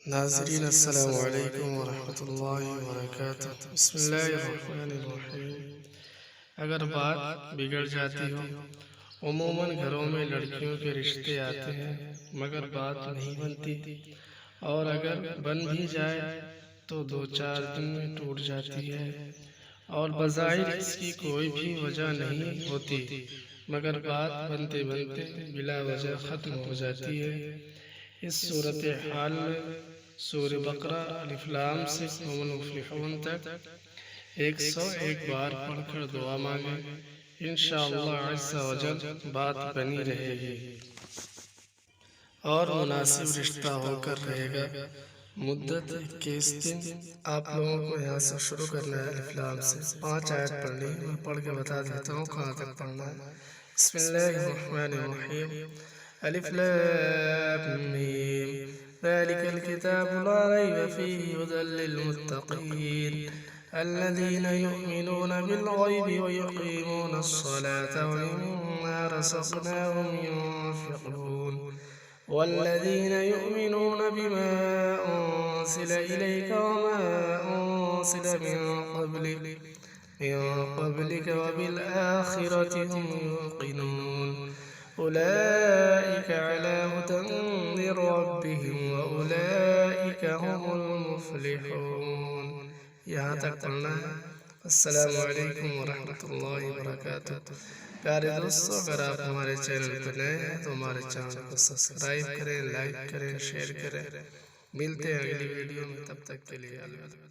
नाज़रीन अस्सलामु अलैकुम वरहमतुल्लाहि वबरकातुहू। बिस्मिल्लाहिर्रहमानिर्रहीम। अगर बात बिगड़ जाती हो, उमूमन घरों में लड़कियों के रिश्ते आते हैं मगर बात नहीं बनती, और अगर बन भी जाए तो 2-4 दिन में टूट जाती है। और बज़ाहिर इसकी कोई भी वजह नहीं होती, मगर बात बनते बनते बिला वजह ख़त्म हो जाती है। इस सूरत हाल में सूरह बकरा अलिफ लाम से हुमुल मुफ़्लिहून तक 101 बार पढ़कर दुआ मांगे, इंशाअल्लाह अज़्ज़ा वजल बात बनी रहेगी और मुनासिब रिश्ता होकर रहेगा। मुद्दत 21 दिन। आप लोगों को यहाँ से शुरू करना है अलिफ लाम से। 5 आयत पढ़नी, मैं पढ़ के बता देता हूँ कहाँ तक पढ़ना है। बिस्मिल्लाहिर्रहमानिर्रहीम। अलिफ लाम मीम। ज़ालिकल किताबु ला रैब फ़ीहि हुदल लिल्मुत्तक़ीन अल्लज़ीना युमिनूना बिल ग़ैबि व युक़ीमूना अस्सलाता व मिम्मा रज़क़नाहुम युनफ़िक़ून वल्लज़ीना युमिनूना बिमा उन्ज़िल इलैका वमा उन्ज़िल मिन क़ब्लिक वबिल आख़िरति हुम यूक़िनून उलाइका अला हुदन मिन रब्बिहिम व उलाइका हुमुल मुफ़्लिहून। यहाँ तक पढ़ना है। अस्सलामु अलैकुम वरहमतुल्लाहि वबरकातुहू। प्यारे दोस्तों, अगर आप हमारे चैनल पर नए हैं तो हमारे चैनल को सब्सक्राइब करें, लाइक करें, शेयर करें। मिलते हैं अगली वीडियो में, तब तक के लिए अलविदा।